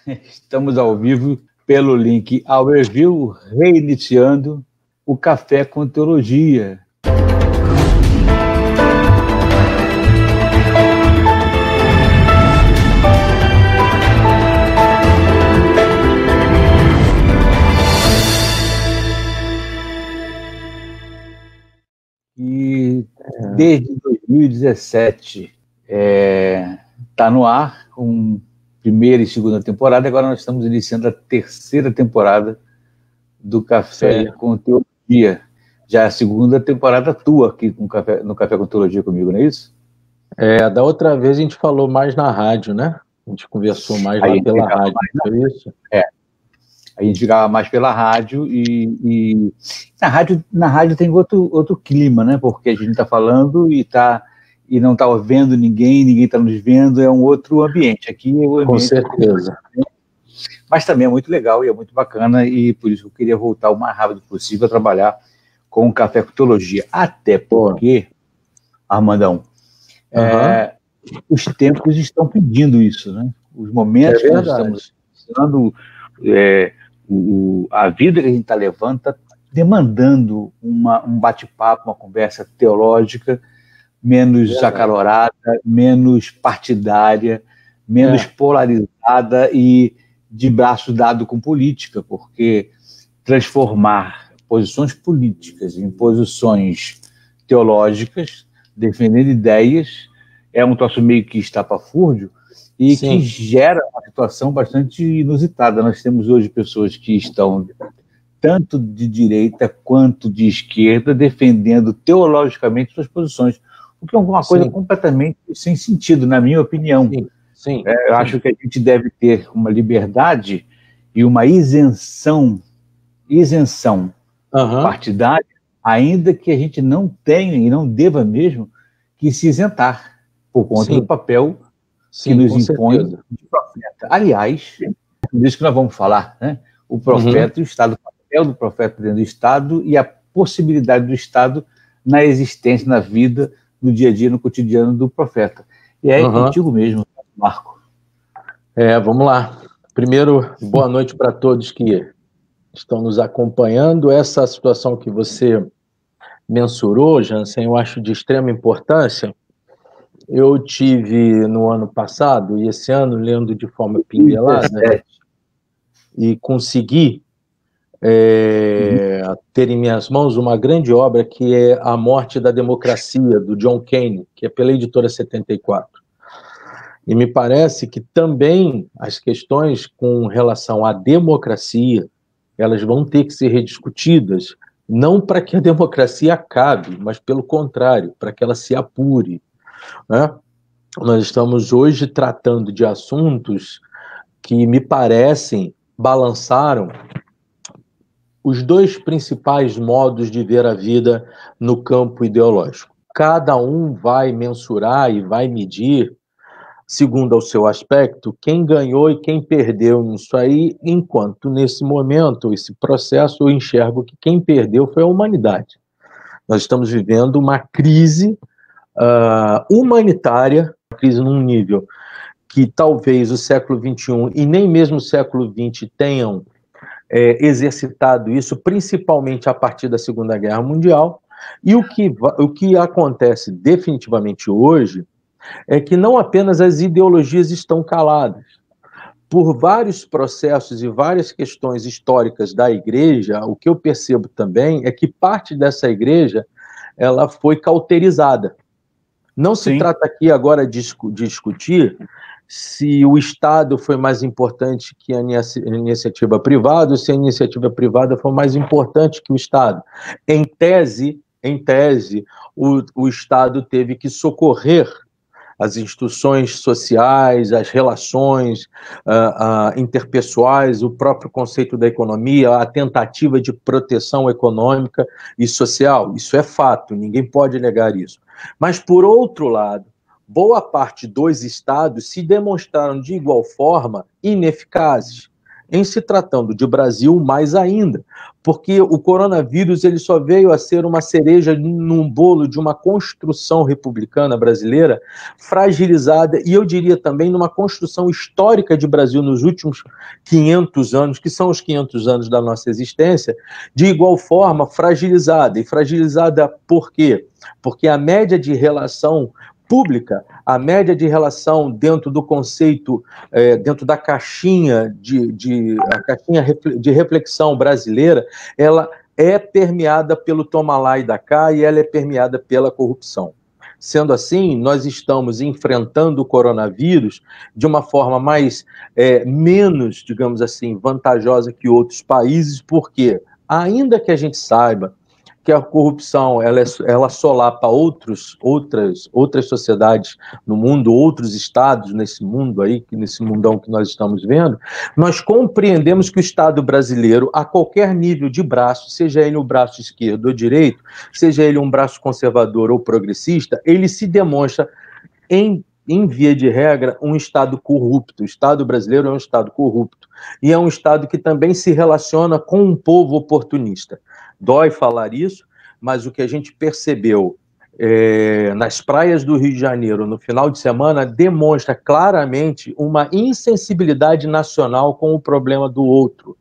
Estamos ao vivo pelo link Hourview, reiniciando o Café com Teologia. E desde 2017 está no ar com primeira e segunda temporada. Agora nós estamos iniciando a terceira temporada do Café com Teologia. Já é a segunda temporada tua aqui no Café com Teologia comigo, não é isso? Da outra vez a gente falou mais na rádio, né? A gente conversou mais lá pela rádio, foi isso? A gente ficava mais pela rádio e na rádio tem outro clima, né? Porque a gente está falando e não está vendo ninguém está nos vendo, é um outro ambiente. Aqui é o ambiente. Com certeza. Mas também é muito legal e é muito bacana, e por isso eu queria voltar o mais rápido possível a trabalhar com o Café com Teologia. Até porque, Armandão, os tempos estão pedindo isso, né? Os momentos que nós estamos passando, a vida que a gente está levando está demandando um bate-papo, uma conversa teológica menos acalorada, menos partidária, menos polarizada e de braço dado com política, porque transformar posições políticas em posições teológicas, defendendo ideias, é um troço meio que estapafúrdio e que gera uma situação bastante inusitada. Nós temos hoje pessoas que estão tanto de direita quanto de esquerda defendendo teologicamente suas posições, o que é uma coisa completamente sem sentido, na minha opinião. Eu acho que a gente deve ter uma liberdade e uma isenção partidária, ainda que a gente não tenha e não deva mesmo que se isentar por conta do papel que nos impõe de profeta. Aliás, disso que nós vamos falar, né? O profeta e o Estado, o papel do profeta dentro do Estado e a possibilidade do Estado na existência, na vida, no dia a dia, no cotidiano do profeta. E é contigo mesmo, Marco. Vamos lá. Primeiro, boa noite para todos que estão nos acompanhando. Essa situação que você mensurou, Jansen, eu acho de extrema importância. Eu tive no ano passado e esse ano lendo de forma pinguelada e consegui ter em minhas mãos uma grande obra que é A Morte da Democracia, do John Kane, que é pela editora 74. E me parece que também as questões com relação à democracia, elas vão ter que ser rediscutidas, não para que a democracia acabe, mas pelo contrário, para que ela se apure, né? Nós estamos hoje tratando de assuntos que me parecem balançaram os dois principais modos de ver a vida no campo ideológico. Cada um vai mensurar e vai medir, segundo ao seu aspecto, quem ganhou e quem perdeu nisso aí, enquanto nesse momento, esse processo, eu enxergo que quem perdeu foi a humanidade. Nós estamos vivendo uma crise humanitária, uma crise num nível que talvez o século XXI e nem mesmo o século XX tenham exercitado isso, principalmente a partir da Segunda Guerra Mundial, e o que acontece definitivamente hoje é que não apenas as ideologias estão caladas. Por vários processos e várias questões históricas da igreja, o que eu percebo também é que parte dessa igreja ela foi cauterizada. Não se trata aqui agora de discutir se o Estado foi mais importante que a iniciativa privada, ou se a iniciativa privada foi mais importante que o Estado. Em tese, o Estado teve que socorrer as instituições sociais, as relações interpessoais, o próprio conceito da economia, a tentativa de proteção econômica e social. Isso é fato, ninguém pode negar isso. Mas, por outro lado, boa parte dos estados se demonstraram de igual forma ineficazes. em se tratando de Brasil mais ainda, porque o coronavírus ele só veio a ser uma cereja num bolo de uma construção republicana brasileira fragilizada, e eu diria também numa construção histórica de Brasil nos últimos 500 anos, que são os 500 anos da nossa existência, de igual forma fragilizada. E fragilizada por quê? Porque a média de relação pública, a média de relação dentro do conceito, dentro da caixinha de reflexão brasileira, ela é permeada pelo toma lá e dá cá, e ela é permeada pela corrupção. Sendo assim, nós estamos enfrentando o coronavírus de uma forma menos, digamos assim, vantajosa que outros países, porque, ainda que a gente saiba que a corrupção ela solapa outras sociedades no mundo, outros estados nesse mundo aí, nesse mundão que nós estamos vendo, nós compreendemos que o Estado brasileiro, a qualquer nível de braço, seja ele o braço esquerdo ou direito, seja ele um braço conservador ou progressista, ele se demonstra em via de regra, um Estado corrupto. O Estado brasileiro é um Estado corrupto. E é um Estado que também se relaciona com um povo oportunista. Dói falar isso, mas o que a gente percebeu nas praias do Rio de Janeiro, no final de semana, demonstra claramente uma insensibilidade nacional com o problema do outro.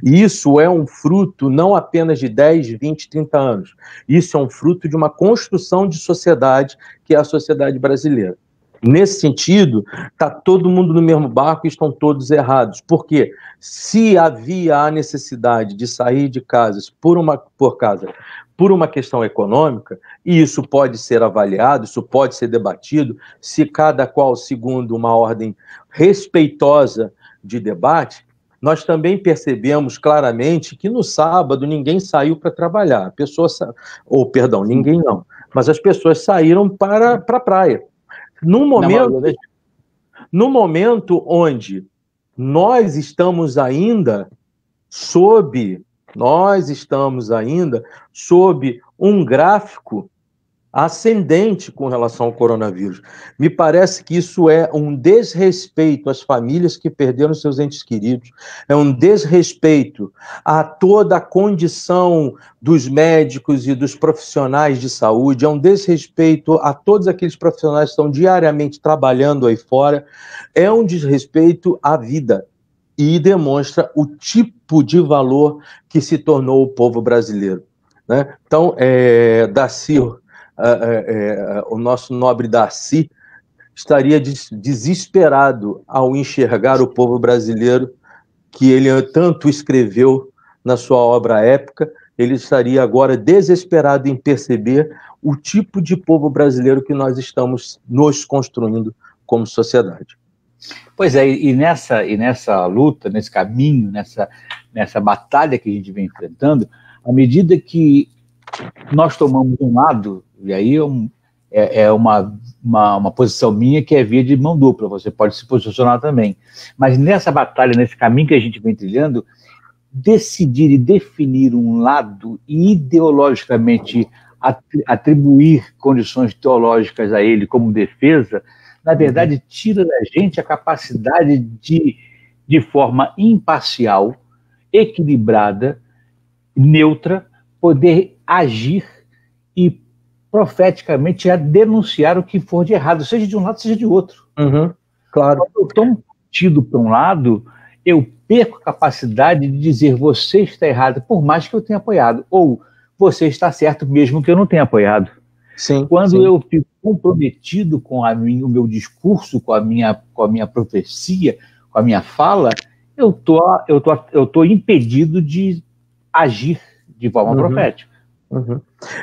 E isso é um fruto não apenas de 10, 20, 30 anos. Isso é um fruto de uma construção de sociedade, que é a sociedade brasileira. Nesse sentido, está todo mundo no mesmo barco e estão todos errados. Porque se havia a necessidade de sair de casas por uma questão econômica, e isso pode ser avaliado, isso pode ser debatido, se cada qual segundo uma ordem respeitosa de debate, nós também percebemos claramente que no sábado ninguém saiu para trabalhar. Ninguém não, mas as pessoas saíram para a praia. No momento onde nós estamos ainda sob um gráfico ascendente com relação ao coronavírus. Me parece que isso é um desrespeito às famílias que perderam seus entes queridos, é um desrespeito a toda a condição dos médicos e dos profissionais de saúde, é um desrespeito a todos aqueles profissionais que estão diariamente trabalhando aí fora, é um desrespeito à vida e demonstra o tipo de valor que se tornou o povo brasileiro, né? Então, Darcy, o nosso nobre Darcy estaria desesperado ao enxergar o povo brasileiro que ele tanto escreveu na sua obra épica. Ele estaria agora desesperado em perceber o tipo de povo brasileiro que nós estamos nos construindo como sociedade. Pois é, e nessa luta, nesse caminho, nessa batalha que a gente vem enfrentando, à medida que nós tomamos um lado, e aí é uma posição minha que é via de mão dupla, você pode se posicionar também, mas nessa batalha, nesse caminho que a gente vem trilhando, decidir e definir um lado e ideologicamente atribuir condições teológicas a ele como defesa, na verdade, tira da gente a capacidade de forma imparcial, equilibrada, neutra, poder agir e profeticamente denunciar o que for de errado, seja de um lado, seja de outro. Claro. Quando eu tomo partido para um lado, eu perco a capacidade de dizer você está errado, por mais que eu tenha apoiado, ou você está certo mesmo que eu não tenha apoiado. Sim, Quando eu fico comprometido com o meu discurso, com a minha profecia, com a minha fala, eu tô impedido de agir de forma profética.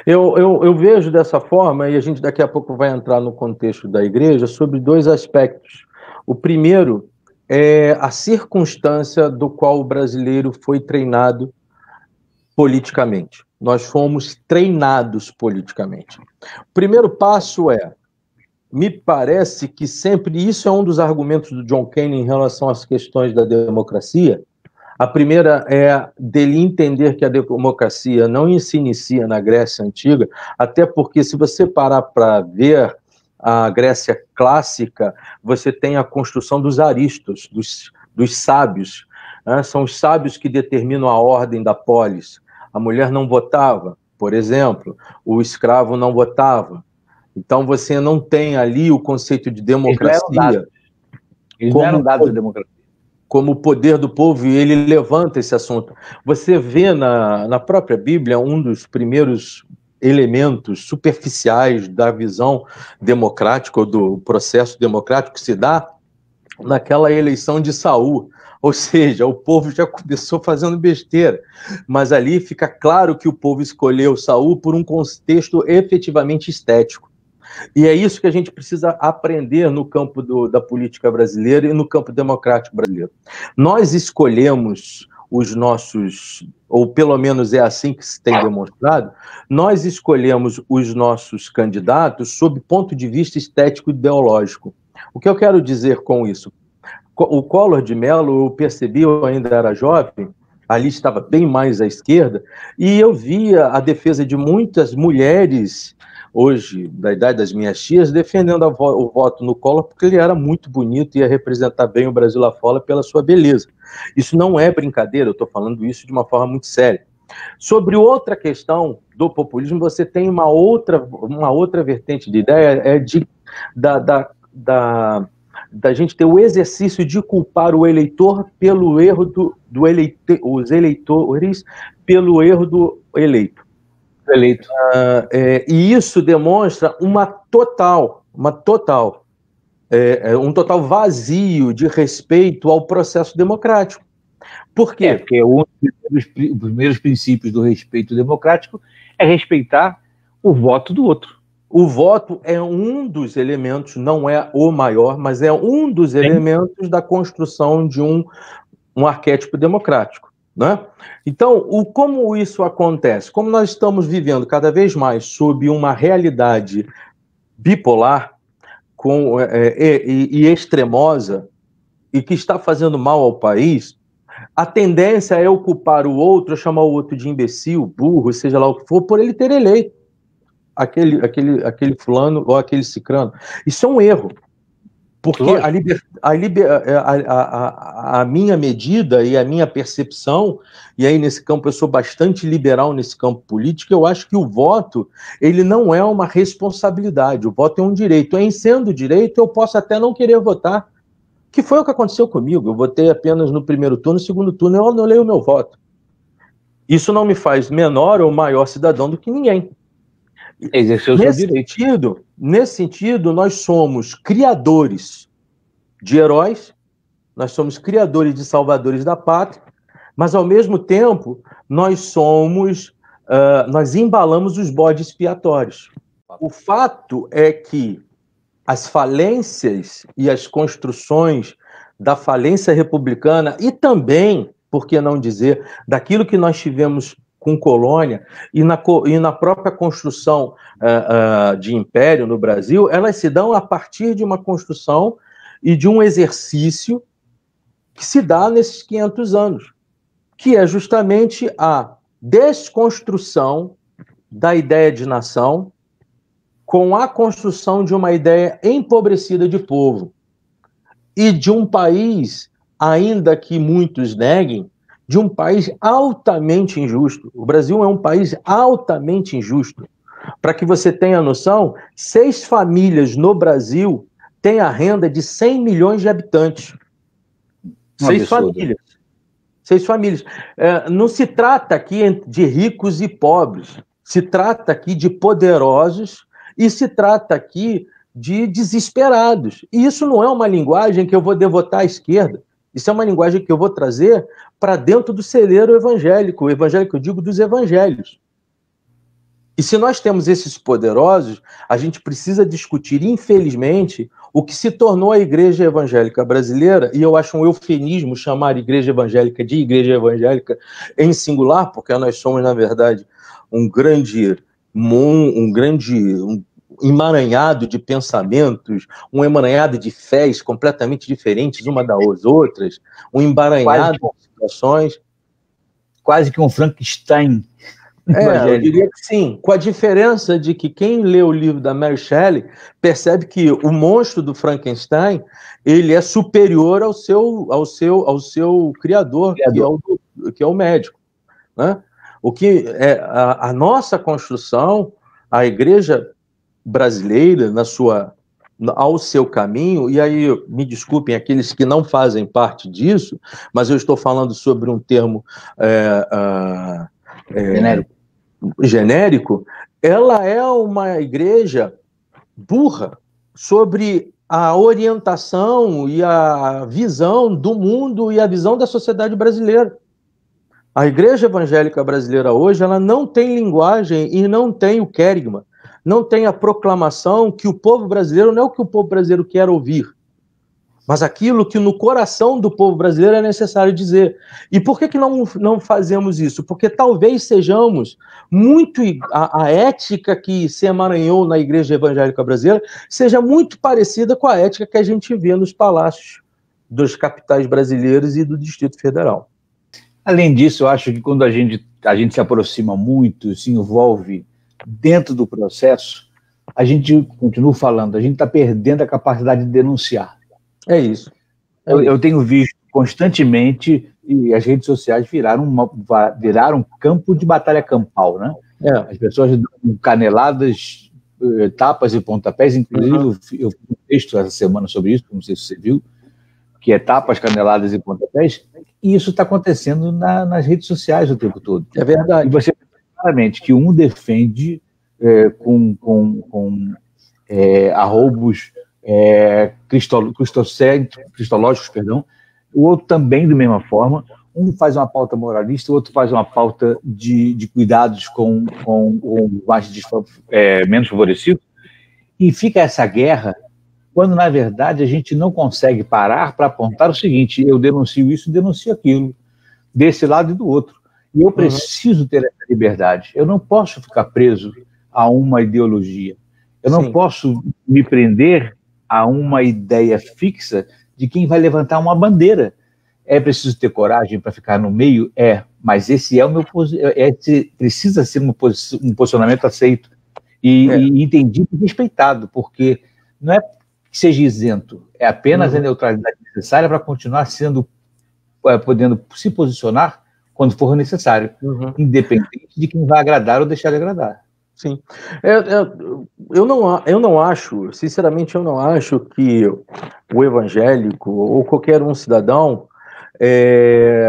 Eu vejo dessa forma, e a gente daqui a pouco vai entrar no contexto da igreja, sobre dois aspectos. O primeiro é a circunstância do qual o brasileiro foi treinado politicamente. Nós fomos treinados politicamente. O primeiro passo me parece que sempre, isso é um dos argumentos do John Kane em relação às questões da democracia. A primeira é dele entender que a democracia não se inicia na Grécia Antiga, até porque se você parar para ver a Grécia clássica, você tem a construção dos aristos, dos sábios, né? São os sábios que determinam a ordem da polis. A mulher não votava, por exemplo, o escravo não votava. Então você não tem ali o conceito de democracia. Eles não eram dados da democracia. Como o poder do povo, e ele levanta esse assunto. Você vê na própria Bíblia um dos primeiros elementos superficiais da visão democrática, ou do processo democrático, que se dá naquela eleição de Saul. Ou seja, o povo já começou fazendo besteira, mas ali fica claro que o povo escolheu Saul por um contexto efetivamente estético. E é isso que a gente precisa aprender no campo da política brasileira e no campo democrático brasileiro. Nós escolhemos os nossos, ou pelo menos é assim que se tem demonstrado, nós escolhemos os nossos candidatos sob ponto de vista estético e ideológico. O que eu quero dizer com isso? O Collor de Mello, eu percebi, eu ainda era jovem, ali estava bem mais à esquerda, e eu via a defesa de muitas mulheres, hoje, da idade das minhas tias, defendendo o voto no Collor, porque ele era muito bonito e ia representar bem o Brasil lá fora pela sua beleza. Isso não é brincadeira, eu estou falando isso de uma forma muito séria. Sobre outra questão do populismo, você tem uma outra vertente de ideia, da gente ter o exercício de culpar o eleitor pelo erro os eleitores pelo erro do eleito. E isso demonstra um total vazio de respeito ao processo democrático. Por quê? Porque um dos primeiros princípios do respeito democrático é respeitar o voto do outro. O voto é um dos elementos, não é o maior, mas é um dos elementos da construção de um arquétipo democrático, né? Então, como isso acontece? Como nós estamos vivendo cada vez mais sob uma realidade bipolar e extremosa, e que está fazendo mal ao país, a tendência é ocupar o outro, chamar o outro de imbecil, burro, seja lá o que for, por ele ter eleito aquele fulano ou aquele cicrano. Isso é um erro, porque a minha medida e a minha percepção, e aí nesse campo eu sou bastante liberal nesse campo político, eu acho que o voto, ele não é uma responsabilidade, o voto é um direito. Em sendo direito, eu posso até não querer votar, que foi o que aconteceu comigo. Eu votei apenas no primeiro turno, no segundo turno eu anulei o meu voto. Isso não me faz menor ou maior cidadão do que ninguém. Exerceu o seu direito. Nesse sentido, nós somos criadores de heróis, nós somos criadores de salvadores da pátria, mas, ao mesmo tempo, nós embalamos os bodes expiatórios. O fato é que as falências e as construções da falência republicana e também, por que não dizer, daquilo que nós tivemos com colônia e na própria construção de império no Brasil, elas se dão a partir de uma construção e de um exercício que se dá nesses 500 anos, que é justamente a desconstrução da ideia de nação com a construção de uma ideia empobrecida de povo e de um país, ainda que muitos neguem, de um país altamente injusto. O Brasil é um país altamente injusto. Para que você tenha noção, 6 famílias no Brasil têm a renda de 100 milhões de habitantes. 6 famílias. 6 famílias. Não se trata aqui de ricos e pobres. Se trata aqui de poderosos e se trata aqui de desesperados. E isso não é uma linguagem que eu vou devotar à esquerda. Isso é uma linguagem que eu vou trazer para dentro do celeiro evangélico, o evangelho que eu digo dos evangelhos. E se nós temos esses poderosos, a gente precisa discutir, infelizmente, o que se tornou a igreja evangélica brasileira, e eu acho um eufemismo chamar a igreja evangélica de igreja evangélica em singular, porque nós somos, na verdade, um emaranhado de pensamentos, um emaranhado de fés completamente diferentes uma das outras, um emaranhado de situações. Quase que um Frankenstein. Eu diria que sim, com a diferença de que quem lê o livro da Mary Shelley percebe que o monstro do Frankenstein, ele é superior ao seu criador, que é o médico, né? O que é a nossa construção, a igreja brasileira ao seu caminho, e aí me desculpem aqueles que não fazem parte disso, mas eu estou falando sobre um termo genérico, ela é uma igreja burra sobre a orientação e a visão do mundo e a visão da sociedade brasileira. A igreja evangélica brasileira hoje, ela não tem linguagem e não tem o querigma, não tem a proclamação que o povo brasileiro não é o que o povo brasileiro quer ouvir, mas aquilo que no coração do povo brasileiro é necessário dizer. E por que não fazemos isso? Porque talvez sejamos muito... A ética que se emaranhou na igreja evangélica brasileira seja muito parecida com a ética que a gente vê nos palácios dos capitais brasileiros e do Distrito Federal. Além disso, eu acho que quando a gente se aproxima muito, se envolve dentro do processo, a gente continua falando, a gente está perdendo a capacidade de denunciar. É isso. Eu tenho visto constantemente, e as redes sociais viraram um campo de batalha campal, né? As pessoas dão caneladas, tapas e pontapés, inclusive eu fiz um texto essa semana sobre isso, não sei se você viu, que é tapas, caneladas e pontapés, e isso está acontecendo nas redes sociais o tempo todo. É verdade. E você vê claramente que um defende com arroubos cristológicos, perdão, o outro também da mesma forma, um faz uma pauta moralista, o outro faz uma pauta de cuidados com o mais menos favorecido, e fica essa guerra, quando na verdade a gente não consegue parar para apontar o seguinte: eu denuncio isso, denuncio aquilo, desse lado e do outro, e eu preciso ter essa liberdade, eu não posso ficar preso a uma ideologia, eu não posso me prender a uma ideia fixa de quem vai levantar uma bandeira. É preciso ter coragem para ficar no meio? Mas esse é o meu precisa ser um posicionamento aceito e entendido e respeitado, porque não é que seja isento, é apenas a neutralidade necessária para continuar podendo se posicionar quando for necessário, independente de quem vai agradar ou deixar de agradar. Sim. Eu não acho, sinceramente, eu não acho que o evangélico ou qualquer cidadão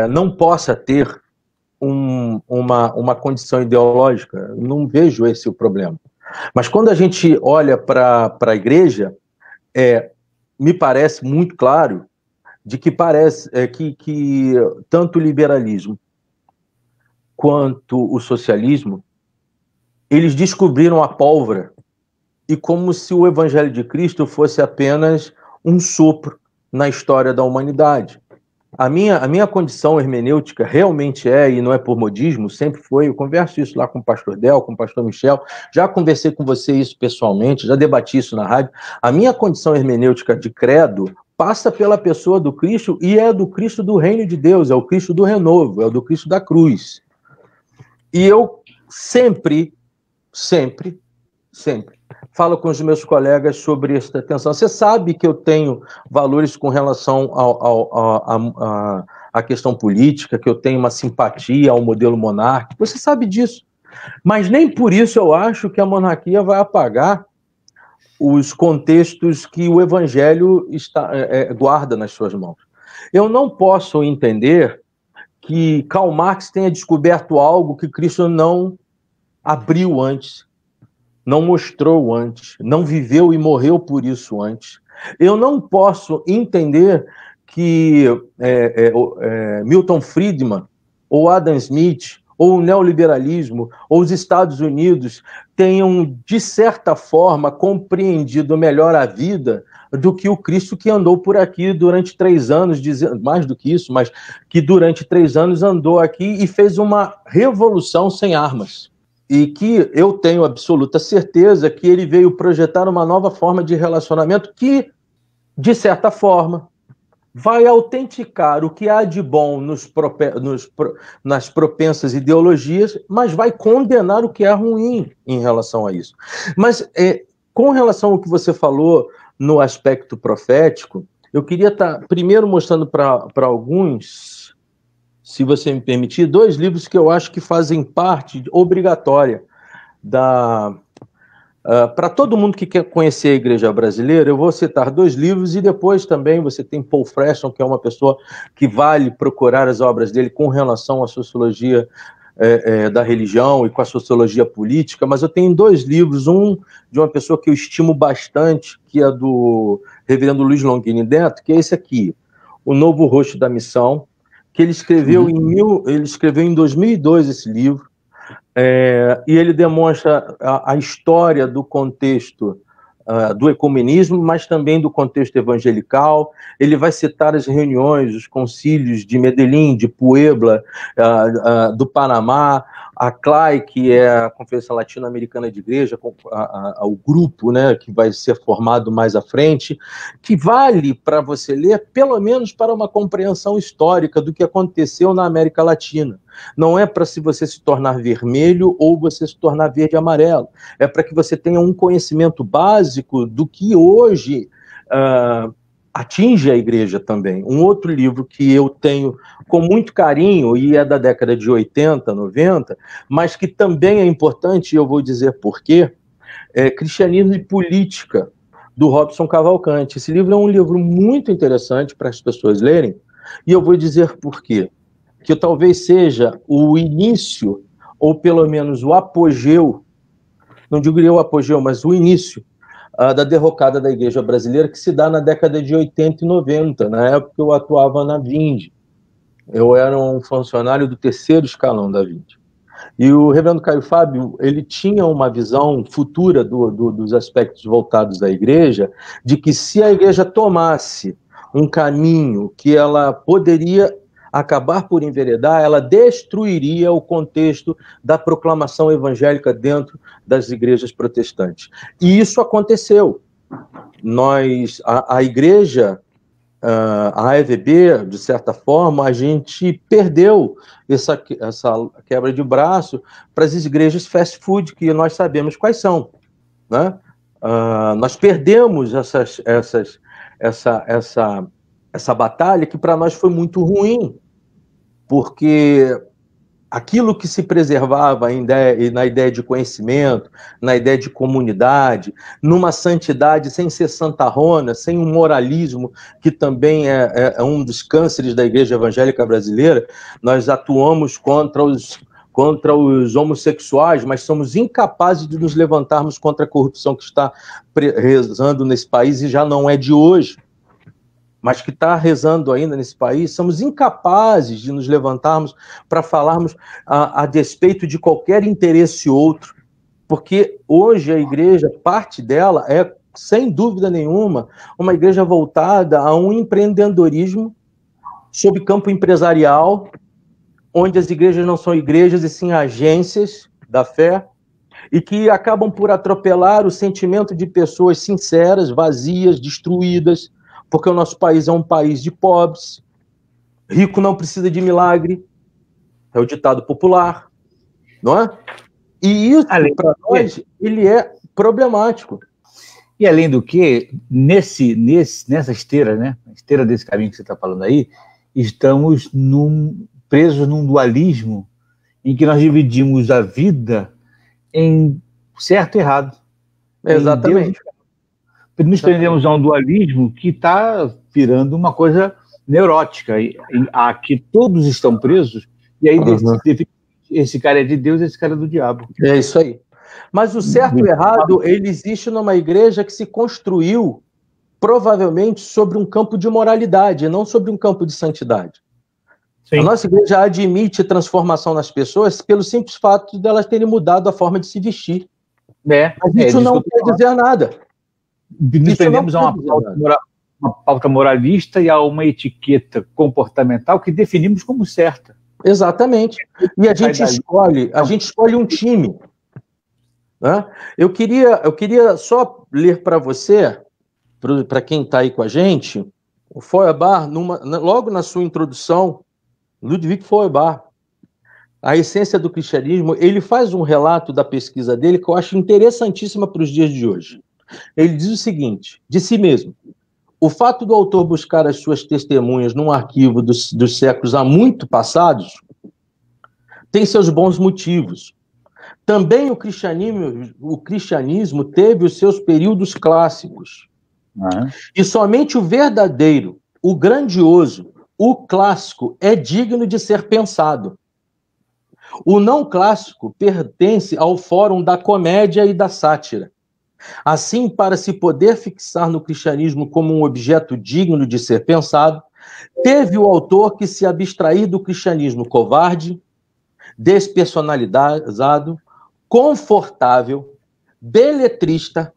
não possa ter uma condição ideológica. Não vejo esse o problema. Mas quando a gente olha para a igreja, me parece muito claro de que parece que tanto o liberalismo quanto o socialismo, eles descobriram a pólvora, e como se o Evangelho de Cristo fosse apenas um sopro na história da humanidade. A minha condição hermenêutica realmente e não é por modismo, sempre foi, eu converso isso lá com o pastor Del, com o pastor Michel, já conversei com você isso pessoalmente, já debati isso na rádio. A minha condição hermenêutica de credo passa pela pessoa do Cristo, e é do Cristo do reino de Deus, é o Cristo do renovo, é o do Cristo da cruz. E eu sempre falo com os meus colegas sobre esta tensão. Você sabe que eu tenho valores com relação à questão política, que eu tenho uma simpatia ao modelo monárquico, você sabe disso. Mas nem por isso eu acho que a monarquia vai apagar os contextos que o Evangelho guarda nas suas mãos. Eu não posso entender que Karl Marx tenha descoberto algo que Cristo não abriu antes, não mostrou antes, não viveu e morreu por isso antes. Eu não posso entender que Milton Friedman, ou Adam Smith, ou o neoliberalismo, ou os Estados Unidos tenham, de certa forma, compreendido melhor a vida do que o Cristo, que andou por aqui durante 3 anos, mais do que isso, mas que durante 3 anos andou aqui e fez uma revolução sem armas. E que eu tenho absoluta certeza que ele veio projetar uma nova forma de relacionamento que, de certa forma, vai autenticar o que há de bom nas propensas ideologias, mas vai condenar o que é ruim em relação a isso. Mas, com relação ao que você falou no aspecto profético, eu queria estar primeiro mostrando para alguns, se você me permitir, 2 livros que eu acho que fazem parte obrigatória para todo mundo que quer conhecer a igreja brasileira. Eu vou citar 2 livros e depois também você tem Paul Freston, que é uma pessoa que vale procurar as obras dele com relação à sociologia da religião e com a sociologia política, mas eu tenho 2 livros, um de uma pessoa que eu estimo bastante, que é do reverendo Luiz Longini Neto, que é esse aqui, O Novo Rosto da Missão, que ele escreveu em 2002 esse livro, e ele demonstra a história do contexto do ecumenismo, mas também do contexto evangelical. Ele vai citar as reuniões, os concílios de Medellín, de Puebla, do Panamá, a CLAI, que é a Conferência Latino-Americana de Igreja, o grupo, né, que vai ser formado mais à frente, que vale para você ler, pelo menos para uma compreensão histórica do que aconteceu na América Latina. Não é para você se tornar vermelho ou você se tornar verde e amarelo. É para que você tenha um conhecimento básico do que hoje atinge a igreja também. Um outro livro que eu tenho com muito carinho, e é da década de 80, 90, mas que também é importante, e eu vou dizer por quê, é Cristianismo e Política, do Robson Cavalcante. Esse livro é um livro muito interessante para as pessoas lerem, e eu vou dizer por quê. Que talvez seja o início, ou pelo menos o apogeu, não digo o apogeu, mas o início da derrocada da igreja brasileira, que se dá na década de 80 e 90, na época que eu atuava na Vinde. Eu era um funcionário do 3º escalão da Vinde. E o reverendo Caio Fábio, ele tinha uma visão futura dos aspectos voltados à igreja, de que se a igreja tomasse um caminho que ela poderia acabar por enveredar, ela destruiria o contexto da proclamação evangélica dentro das igrejas protestantes. E isso aconteceu. A igreja, a AEVB, de certa forma, a gente perdeu essa quebra de braço para as igrejas fast food, que nós sabemos quais são, né? Nós perdemos essa batalha, que para nós foi muito ruim, porque aquilo que se preservava na ideia de conhecimento, na ideia de comunidade, numa santidade sem ser santarrona, sem um moralismo, que também é um dos cânceres da igreja evangélica brasileira. Nós atuamos contra os homossexuais, mas somos incapazes de nos levantarmos contra a corrupção que está rezando nesse país, e já não é de hoje, mas que está rezando ainda nesse país. Somos incapazes de nos levantarmos para falarmos a despeito de qualquer interesse outro, porque hoje a igreja, parte dela é, sem dúvida nenhuma, uma igreja voltada a um empreendedorismo sob campo empresarial, onde as igrejas não são igrejas e sim agências da fé, e que acabam por atropelar o sentimento de pessoas sinceras, vazias, destruídas, porque o nosso país é um país de pobres, rico não precisa de milagre, é o ditado popular, não é? E isso, para nós, ele é problemático. E além do que, nessa esteira, né, a esteira desse caminho que você está falando aí, estamos presos num dualismo em que nós dividimos a vida em certo e errado. Exatamente. Nos prendemos a um dualismo que está virando uma coisa neurótica. Aqui todos estão presos, e aí esse cara é de Deus, esse cara é do diabo. É isso aí. Mas o certo e o errado, ele existe numa igreja que se construiu, provavelmente, sobre um campo de moralidade, não sobre um campo de santidade. Sim. A nossa igreja admite transformação nas pessoas pelo simples fato de elas terem mudado a forma de se vestir. Mas isso não quer dizer nada. Nos prendemos a uma pauta moralista e a uma etiqueta comportamental que definimos como certa. Exatamente. E a gente escolhe um time. Né? Eu queria só ler para você, para quem está aí com a gente, O Feuerbach, logo na sua introdução, Ludwig Feuerbach, A Essência do Cristianismo, ele faz um relato da pesquisa dele que eu acho interessantíssima para os dias de hoje. Ele diz o seguinte, de si mesmo: o fato do autor buscar as suas testemunhas num arquivo dos séculos há muito passados tem seus bons motivos. Também o cristianismo teve os seus períodos clássicos. E somente o verdadeiro, o grandioso, o clássico é digno de ser pensado. O não clássico pertence ao fórum da comédia e da sátira. Assim, para se poder fixar no cristianismo como um objeto digno de ser pensado, teve o autor que se abstrair do cristianismo covarde, despersonalizado, confortável, beletrista,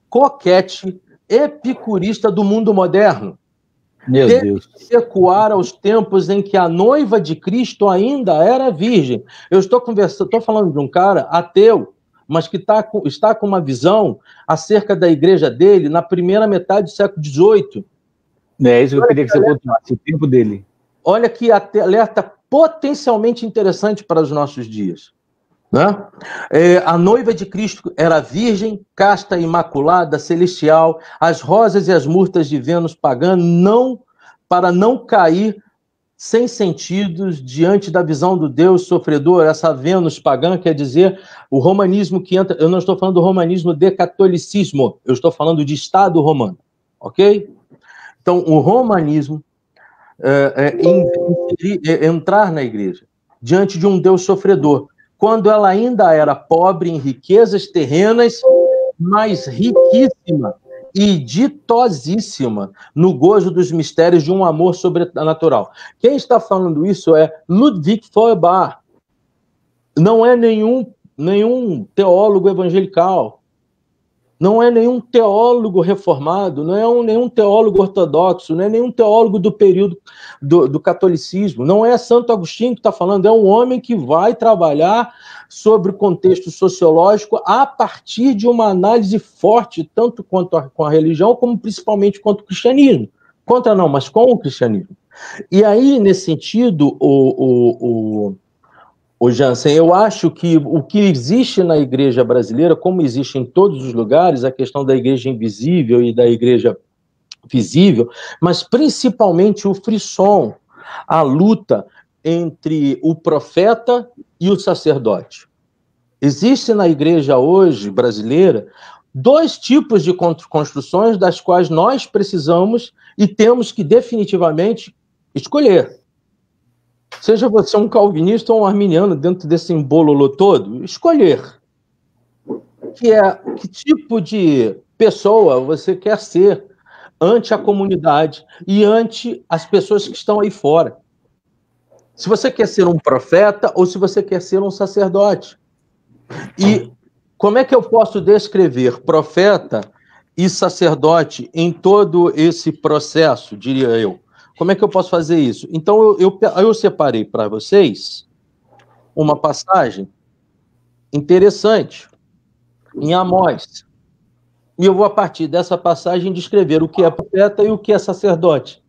coquete, epicurista do mundo moderno. Meu Deus. Ecoar aos tempos em que a noiva de Cristo ainda era virgem. Eu estou falando de um cara ateu, mas que está com uma visão acerca da igreja dele na primeira metade do século XVIII. É isso que eu queria que você continuasse, o tempo dele. Olha que alerta potencialmente interessante para os nossos dias. Né? A noiva de Cristo era virgem, casta, imaculada, celestial, as rosas e as murtas de Vênus pagã, para não cair sem sentidos diante da visão do Deus sofredor. Essa Vênus pagã quer dizer o romanismo que entra. Eu não estou falando do romanismo de catolicismo, eu estou falando de Estado romano, ok? Então, o romanismo entrar na igreja diante de um Deus sofredor, quando ela ainda era pobre em riquezas terrenas, mas riquíssima e ditosíssima no gozo dos mistérios de um amor sobrenatural. Quem está falando isso é Ludwig Feuerbach. Não é nenhum teólogo evangelical, não é nenhum teólogo reformado, não é nenhum teólogo ortodoxo, não é nenhum teólogo do período do catolicismo, não é Santo Agostinho que está falando, é um homem que vai trabalhar sobre o contexto sociológico a partir de uma análise forte, tanto com a religião, como principalmente contra o cristianismo. Contra não, mas com o cristianismo. E aí, nesse sentido, o Jansen, eu acho que o que existe na igreja brasileira, como existe em todos os lugares, a questão da igreja invisível e da igreja visível, mas principalmente o frisson, a luta entre o profeta e o sacerdote. Existe na igreja hoje brasileira 2 tipos de construções das quais nós precisamos e temos que definitivamente escolher. Seja você um calvinista ou um arminiano dentro desse embololô todo, escolher. Que tipo de pessoa você quer ser ante a comunidade e ante as pessoas que estão aí fora. Se você quer ser um profeta ou se você quer ser um sacerdote. E como é que eu posso descrever profeta e sacerdote em todo esse processo, diria eu? Como é que eu posso fazer isso? Então, eu separei para vocês uma passagem interessante em Amós. E eu vou, a partir dessa passagem, descrever o que é profeta e o que é sacerdote.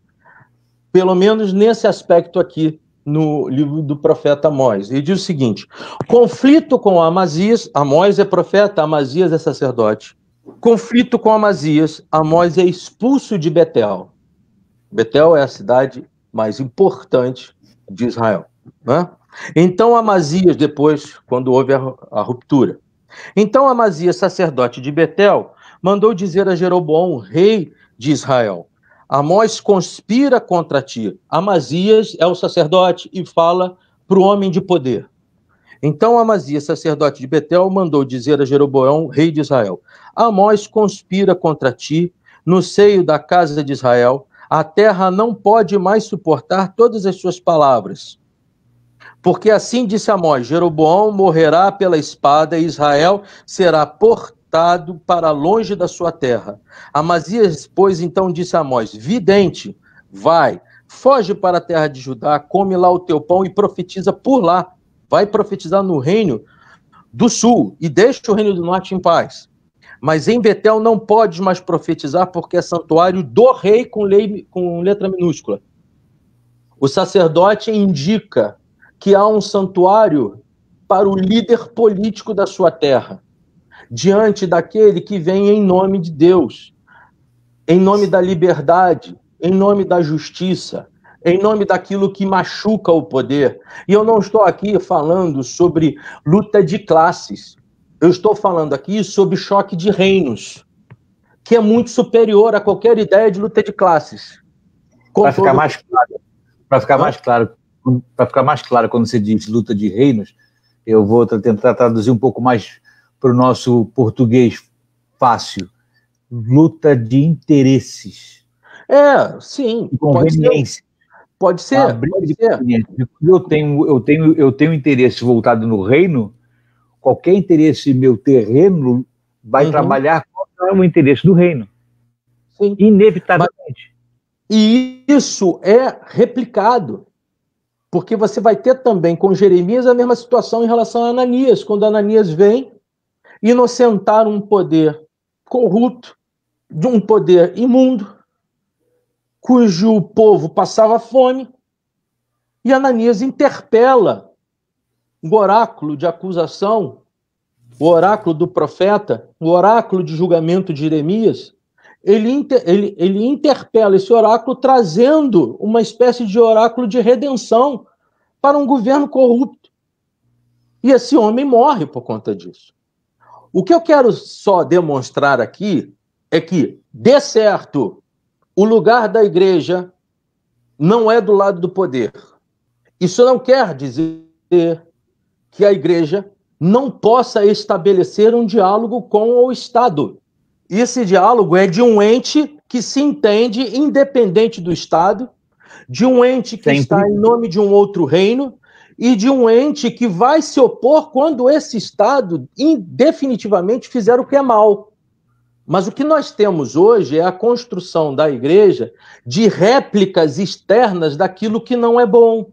Pelo menos nesse aspecto aqui, no livro do profeta Amós. Ele diz o seguinte: conflito com Amazias, Amós é profeta, Amazias é sacerdote. Conflito com Amazias, Amós é expulso de Betel. Betel é a cidade mais importante de Israel. Né? Então Amazias, depois, quando houve a ruptura. Então Amazias, sacerdote de Betel, mandou dizer a Jeroboão, rei de Israel: Amós conspira contra ti. Amazias é o sacerdote e fala para o homem de poder. Então Amazias, sacerdote de Betel, mandou dizer a Jeroboão, rei de Israel: Amós conspira contra ti no seio da casa de Israel. A terra não pode mais suportar todas as suas palavras. Porque assim disse Amós: Jeroboão morrerá pela espada e Israel será portado para longe da sua terra. Amazias, pois, então disse a Amós: vidente, vai, foge para a terra de Judá, come lá o teu pão e profetiza por lá. Vai profetizar no reino do sul e deixa o reino do norte em paz. Mas em Betel não podes mais profetizar, porque é santuário do rei com letra minúscula. O sacerdote indica que há um santuário para o líder político da sua terra, diante daquele que vem em nome de Deus, em nome da liberdade, em nome da justiça, em nome daquilo que machuca o poder. E eu não estou aqui falando sobre luta de classes. Eu estou falando aqui sobre choque de reinos, que é muito superior a qualquer ideia de luta de classes. Para ficar mais claro, quando você diz luta de reinos, eu vou tentar traduzir um pouco mais para o nosso português fácil. Luta de interesses. Sim. Conveniência. Pode ser. Eu tenho interesse voltado no reino, qualquer interesse meu terreno vai trabalhar contra o interesse do reino. Sim. Inevitavelmente. E isso é replicado, porque você vai ter também com Jeremias a mesma situação em relação a Ananias, quando Ananias vem inocentar um poder corrupto, de um poder imundo, cujo povo passava fome, e Ananias interpela o oráculo de acusação, o oráculo do profeta, o oráculo de julgamento de Jeremias. Ele interpela esse oráculo trazendo uma espécie de oráculo de redenção para um governo corrupto. E esse homem morre por conta disso. O que eu quero só demonstrar aqui é que, de certo, o lugar da igreja não é do lado do poder. Isso não quer dizer que a igreja não possa estabelecer um diálogo com o Estado. Esse diálogo é de um ente que se entende independente do Estado, de um ente que está em nome de um outro reino e de um ente que vai se opor quando esse Estado definitivamente fizer o que é mal. Mas o que nós temos hoje é a construção da igreja de réplicas externas daquilo que não é bom.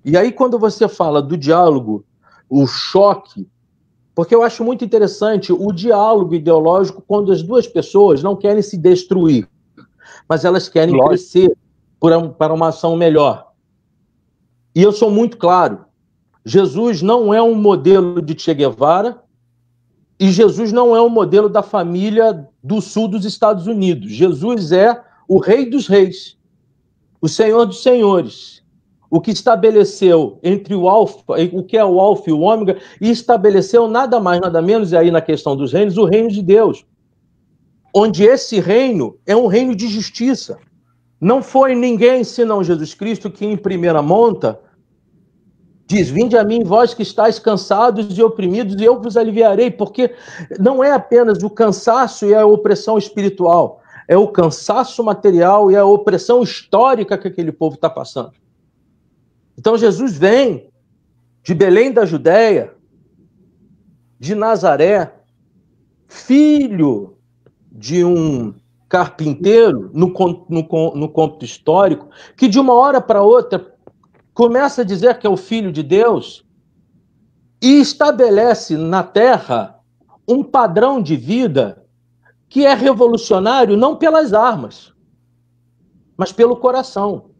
E aí, quando você fala do diálogo, o choque, porque eu acho muito interessante o diálogo ideológico quando as duas pessoas não querem se destruir, mas elas querem crescer para uma ação melhor. E eu sou muito claro, Jesus não é um modelo de Che Guevara e Jesus não é um modelo da família do sul dos Estados Unidos. Jesus é o Rei dos Reis, o Senhor dos Senhores, o que estabeleceu entre o que é o Alfa e o Ômega, e estabeleceu nada mais, nada menos, e aí na questão dos reinos, o reino de Deus, onde esse reino é um reino de justiça. Não foi ninguém, senão Jesus Cristo, que em primeira monta diz: vinde a mim, vós que estáis cansados e oprimidos, e eu vos aliviarei, porque não é apenas o cansaço e a opressão espiritual, é o cansaço material e a opressão histórica que aquele povo está passando. Então Jesus vem de Belém da Judéia, de Nazaré, filho de um carpinteiro, no cômputo histórico, que de uma hora para outra começa a dizer que é o Filho de Deus e estabelece na Terra um padrão de vida que é revolucionário não pelas armas, mas pelo coração.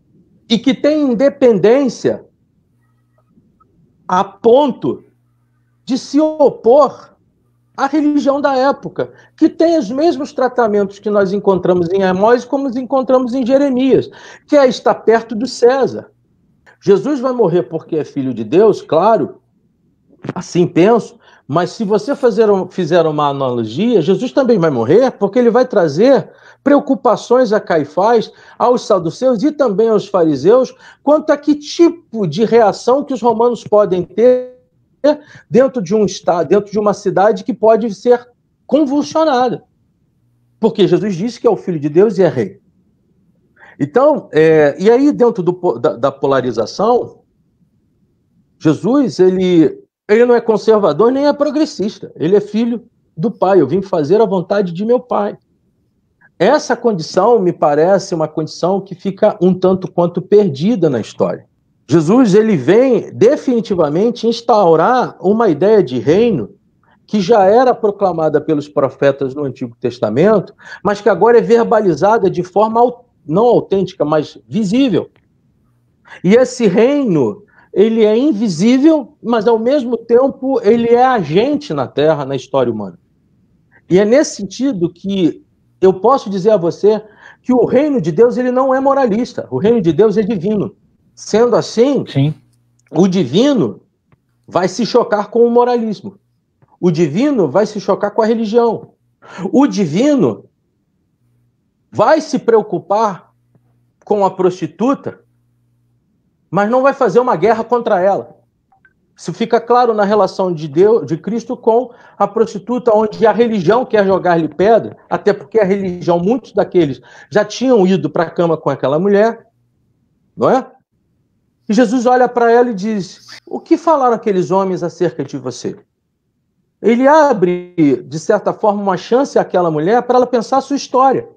E que tem independência a ponto de se opor à religião da época, que tem os mesmos tratamentos que nós encontramos em Amós como nós encontramos em Jeremias, que é estar perto do César. Jesus vai morrer porque é filho de Deus, claro, assim penso, mas se você fizer uma analogia, Jesus também vai morrer porque ele vai trazer preocupações a Caifás, aos saduceus e também aos fariseus, quanto a que tipo de reação que os romanos podem ter dentro de um estado, dentro de uma cidade que pode ser convulsionada. Porque Jesus disse que é o Filho de Deus e é rei. Então, e aí dentro da polarização, Jesus, ele não é conservador nem é progressista. Ele é filho do Pai. Eu vim fazer a vontade de meu Pai. Essa condição me parece uma condição que fica um tanto quanto perdida na história. Jesus, ele vem definitivamente instaurar uma ideia de reino que já era proclamada pelos profetas no Antigo Testamento, mas que agora é verbalizada de forma não autêntica, mas visível. E esse reino, ele é invisível, mas ao mesmo tempo ele é agente na Terra, na história humana. E é nesse sentido que eu posso dizer a você que o reino de Deus ele não é moralista, o reino de Deus é divino. Sendo assim, Sim. O divino vai se chocar com o moralismo. O divino vai se chocar com a religião. O divino vai se preocupar com a prostituta, mas não vai fazer uma guerra contra ela. Isso fica claro na relação de Deus, de Cristo com a prostituta, onde a religião quer jogar-lhe pedra, até porque a religião, muitos daqueles já tinham ido para a cama com aquela mulher, não é? E Jesus olha para ela e diz: o que falaram aqueles homens acerca de você? Ele abre, de certa forma, uma chance àquela mulher para ela pensar a sua história.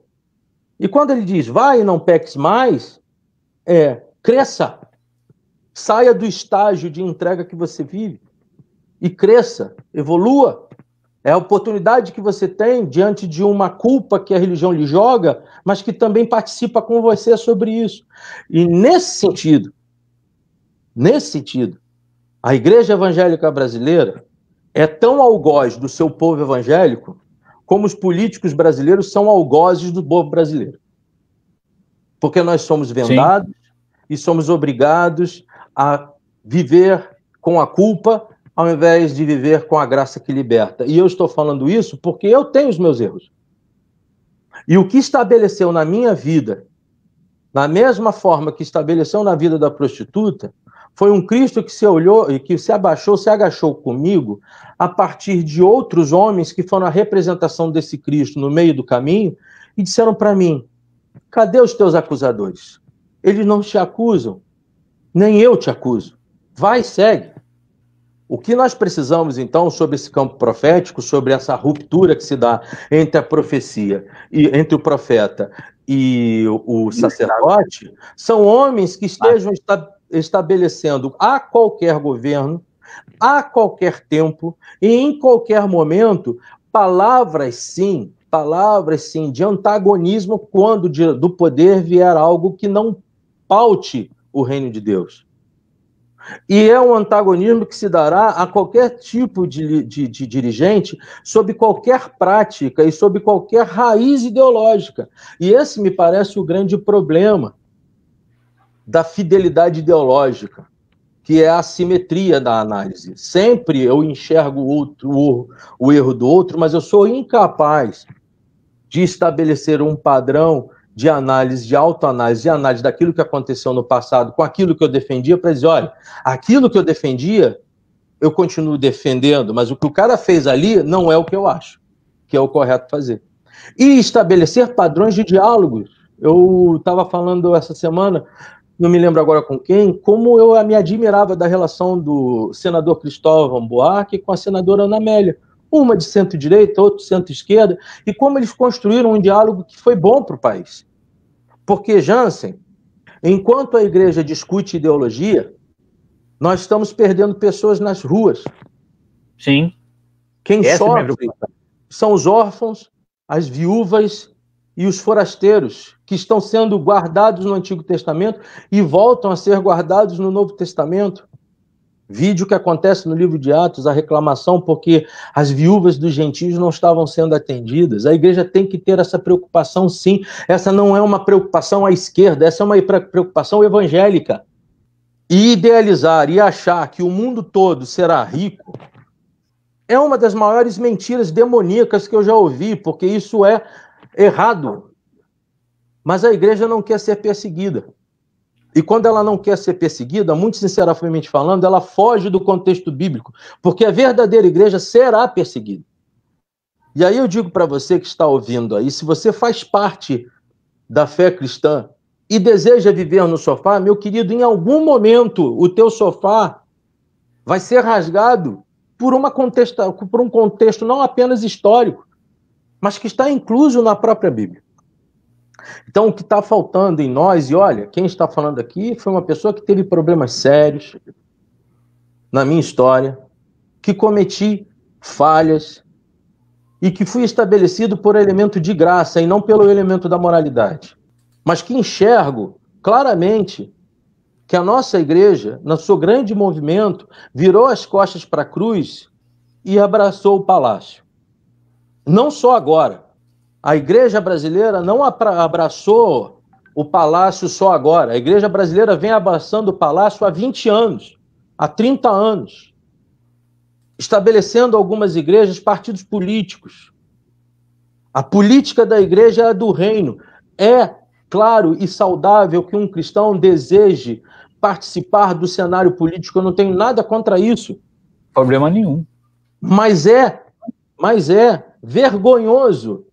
E quando ele diz, vai e não peques mais, cresça. Saia do estágio de entrega que você vive e cresça, evolua. É a oportunidade que você tem diante de uma culpa que a religião lhe joga, mas que também participa com você sobre isso. E nesse sentido, a igreja evangélica brasileira é tão algoz do seu povo evangélico como os políticos brasileiros são algozes do povo brasileiro. Porque nós somos vendados Sim. e somos obrigados a viver com a culpa ao invés de viver com a graça que liberta. E eu estou falando isso porque eu tenho os meus erros. E o que estabeleceu na minha vida, na mesma forma que estabeleceu na vida da prostituta, foi um Cristo que se olhou e que se agachou comigo a partir de outros homens que foram a representação desse Cristo no meio do caminho e disseram para mim, cadê os teus acusadores? Eles não te acusam, nem eu te acuso. Vai, segue. O que nós precisamos, então, sobre esse campo profético, sobre essa ruptura que se dá entre a profecia, e entre o profeta e o sacerdote, são homens que estejam estabelecendo a qualquer governo, a qualquer tempo e em qualquer momento, palavras sim, de antagonismo quando do poder vier algo que não paute o reino de Deus. E é um antagonismo que se dará a qualquer tipo de dirigente, sob qualquer prática e sob qualquer raiz ideológica. E esse me parece o grande problema da fidelidade ideológica, que é a assimetria da análise. Sempre eu enxergo o erro do outro, mas eu sou incapaz de estabelecer um padrão de análise, de autoanálise, de análise daquilo que aconteceu no passado com aquilo que eu defendia, para dizer, olha, aquilo que eu defendia, eu continuo defendendo, mas o que o cara fez ali não é o que eu acho, que é o correto fazer. E estabelecer padrões de diálogos. Eu estava falando essa semana, não me lembro agora com quem, como eu me admirava da relação do senador Cristóvão Buarque com a senadora Ana Amélia. Uma de centro-direita, outra de centro-esquerda, e como eles construíram um diálogo que foi bom para o país. Porque, Jansen, enquanto a igreja discute ideologia, nós estamos perdendo pessoas nas ruas. Sim. Quem sofre são os órfãos, as viúvas e os forasteiros, que estão sendo guardados no Antigo Testamento e voltam a ser guardados no Novo Testamento. Vídeo que acontece no livro de Atos, a reclamação porque as viúvas dos gentios não estavam sendo atendidas. A igreja tem que ter essa preocupação, sim. Essa não é uma preocupação à esquerda, essa é uma preocupação evangélica. E idealizar e achar que o mundo todo será rico é uma das maiores mentiras demoníacas que eu já ouvi, porque isso é errado. Mas a igreja não quer ser perseguida. E quando ela não quer ser perseguida, muito sinceramente falando, ela foge do contexto bíblico, porque a verdadeira igreja será perseguida. E aí eu digo para você que está ouvindo aí, se você faz parte da fé cristã e deseja viver no sofá, meu querido, em algum momento o teu sofá vai ser rasgado por um contexto não apenas histórico, mas que está incluso na própria Bíblia. Então, o que está faltando em nós, e olha, quem está falando aqui foi uma pessoa que teve problemas sérios na minha história, que cometi falhas, e que fui estabelecido por elemento de graça e não pelo elemento da moralidade. Mas que enxergo claramente que a nossa igreja, no seu grande movimento, virou as costas para a cruz e abraçou o palácio. Não só agora. A igreja brasileira não abraçou o palácio só agora. A igreja brasileira vem abraçando o palácio há 20 anos, há 30 anos, estabelecendo algumas igrejas partidos políticos. A política da igreja é a do reino. É claro e saudável que um cristão deseje participar do cenário político, eu não tenho nada contra isso. Problema nenhum. Mas é vergonhoso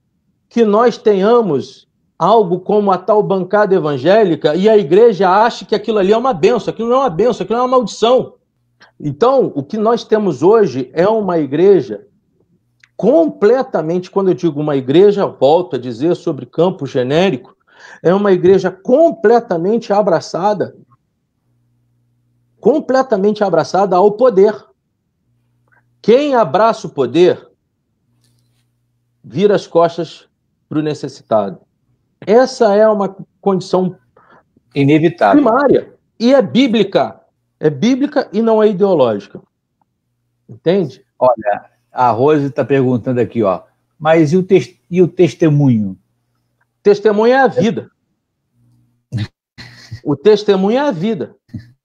que nós tenhamos algo como a tal bancada evangélica e a igreja ache que aquilo ali é uma bênção, aquilo não é uma bênção, aquilo é uma maldição. Então, o que nós temos hoje é uma igreja completamente, quando eu digo uma igreja, volto a dizer sobre campo genérico, é uma igreja completamente abraçada ao poder. Quem abraça o poder vira as costas para o necessitado. Essa é uma condição inevitável, primária, e é bíblica e não é ideológica. Entende? Olha, a Rose está perguntando aqui, ó, mas e o testemunho? Testemunho é a vida. O testemunho é a vida.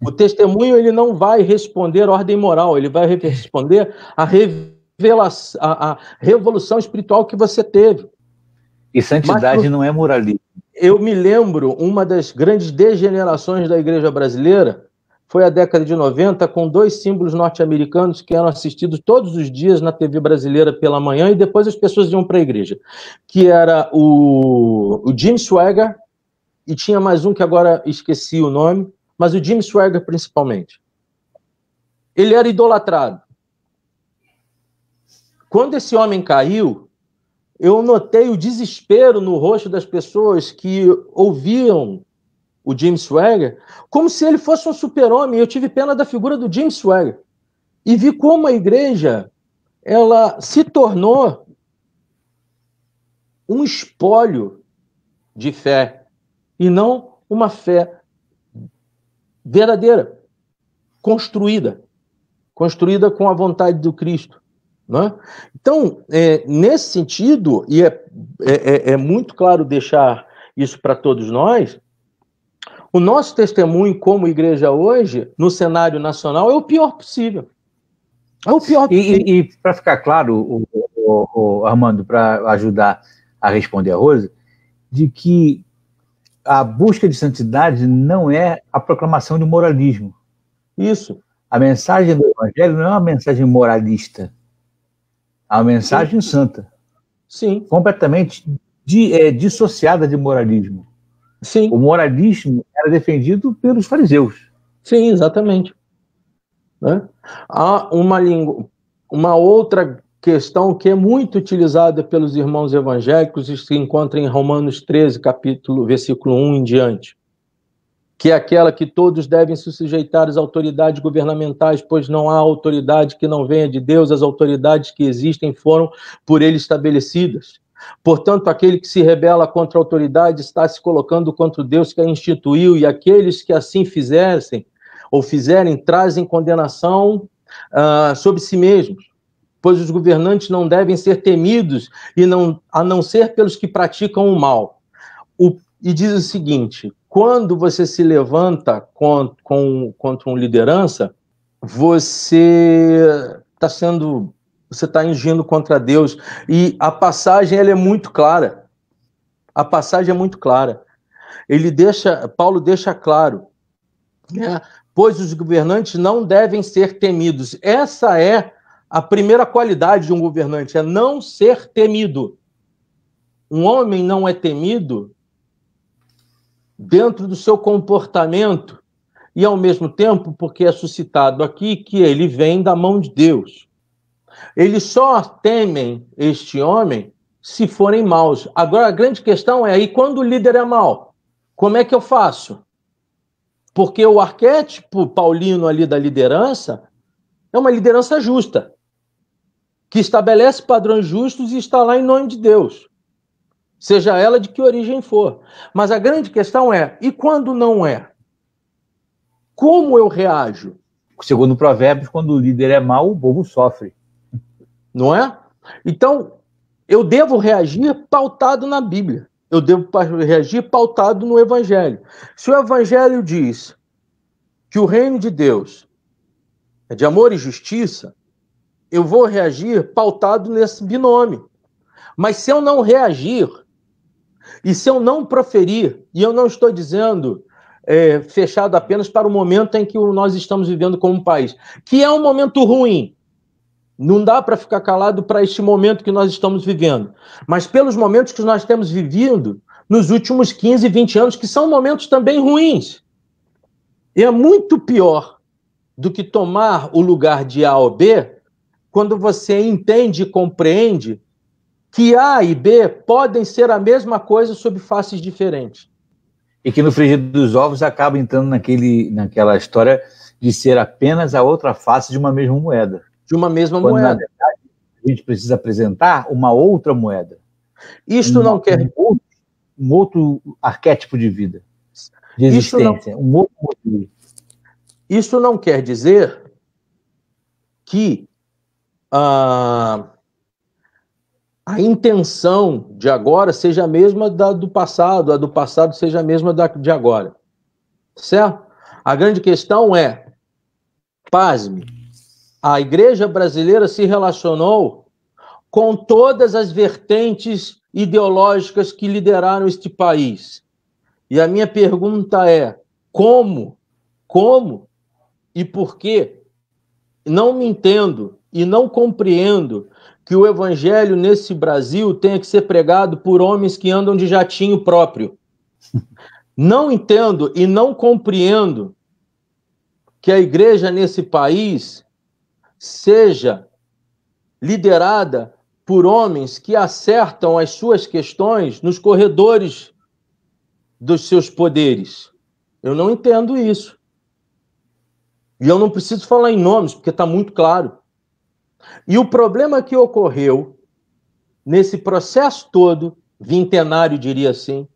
O testemunho, ele não vai responder ordem moral, ele vai responder a revolução espiritual que você teve. E santidade não é moralismo. Eu me lembro, uma das grandes degenerações da igreja brasileira foi a década de 90, com 2 símbolos norte-americanos que eram assistidos todos os dias na TV brasileira pela manhã e depois as pessoas iam para a igreja, que era o Jim Swaggart, e tinha mais um que agora esqueci o nome, mas o Jim Swaggart principalmente. Ele era idolatrado. Quando esse homem caiu, eu notei o desespero no rosto das pessoas que ouviam o Jim Swaggart, como se ele fosse um super-homem. Eu tive pena da figura do Jim Swaggart. E vi como a igreja ela se tornou um espólio de fé, e não uma fé verdadeira, construída com a vontade do Cristo. Né? Então, nesse sentido, e é muito claro deixar isso para todos nós, o nosso testemunho como igreja hoje, no cenário nacional, é o pior possível. É o pior possível. E para ficar claro, Armando, para ajudar a responder a Rose, de que a busca de santidade não é a proclamação de moralismo. Isso. A mensagem do Evangelho não é uma mensagem moralista. É uma mensagem santa. Sim. Completamente dissociada de moralismo. Sim. O moralismo era defendido pelos fariseus. Sim, exatamente. Né? Há uma outra questão que é muito utilizada pelos irmãos evangélicos e se encontra em Romanos 13, versículo 1 em diante, que é aquela que todos devem se sujeitar às autoridades governamentais, pois não há autoridade que não venha de Deus, as autoridades que existem foram por ele estabelecidas. Portanto, aquele que se rebela contra a autoridade está se colocando contra o Deus que a instituiu, e aqueles que assim fizerem, trazem condenação sobre si mesmos, pois os governantes não devem ser temidos, a não ser pelos que praticam o mal. E diz o seguinte: quando você se levanta contra uma liderança, você está agindo contra Deus. E a passagem ela é muito clara. A passagem é muito clara. Paulo deixa claro, né? Pois os governantes não devem ser temidos. Essa é a primeira qualidade de um governante, é não ser temido. Um homem não é temido dentro do seu comportamento e, ao mesmo tempo, porque é suscitado aqui que ele vem da mão de Deus. Eles só temem este homem se forem maus. Agora, a grande questão é aí, quando o líder é mau, como é que eu faço? Porque o arquétipo paulino ali da liderança é uma liderança justa. que estabelece padrões justos e está lá em nome de Deus, seja ela de que origem for. Mas a grande questão é, e quando não é? Como eu reajo? Segundo Provérbios, quando o líder é mau, o povo sofre. Não é? Então, eu devo reagir pautado na Bíblia. Eu devo reagir pautado no Evangelho. Se o Evangelho diz que o reino de Deus é de amor e justiça, eu vou reagir pautado nesse binômio. Mas se eu não reagir, e se eu não proferir, e eu não estou dizendo fechado apenas para o momento em que nós estamos vivendo como país, que é um momento ruim, não dá para ficar calado para este momento que nós estamos vivendo, mas pelos momentos que nós temos vivido nos últimos 15, 20 anos, que são momentos também ruins. E é muito pior do que tomar o lugar de A ou B, quando você entende e compreende que A e B podem ser a mesma coisa sob faces diferentes. E que no frigir dos ovos acaba entrando naquela história de ser apenas a outra face de uma mesma moeda. De uma mesma Quando, moeda. na verdade, a gente precisa apresentar uma outra moeda. Isto não quer... Um outro arquétipo de vida, de existência, um outro modelo. Isso não quer dizer que a intenção de agora seja a mesma da do passado, a do passado seja a mesma da de agora. Certo? A grande questão é, pasme, a igreja brasileira se relacionou com todas as vertentes ideológicas que lideraram este país. E a minha pergunta é, como e por quê? Não me entendo e não compreendo que o evangelho nesse Brasil tenha que ser pregado por homens que andam de jatinho próprio. Não entendo e não compreendo que a igreja nesse país seja liderada por homens que acertam as suas questões nos corredores dos seus poderes. Eu não entendo isso. E eu não preciso falar em nomes, porque está muito claro. E o problema que ocorreu nesse processo todo, vintenário, diria assim,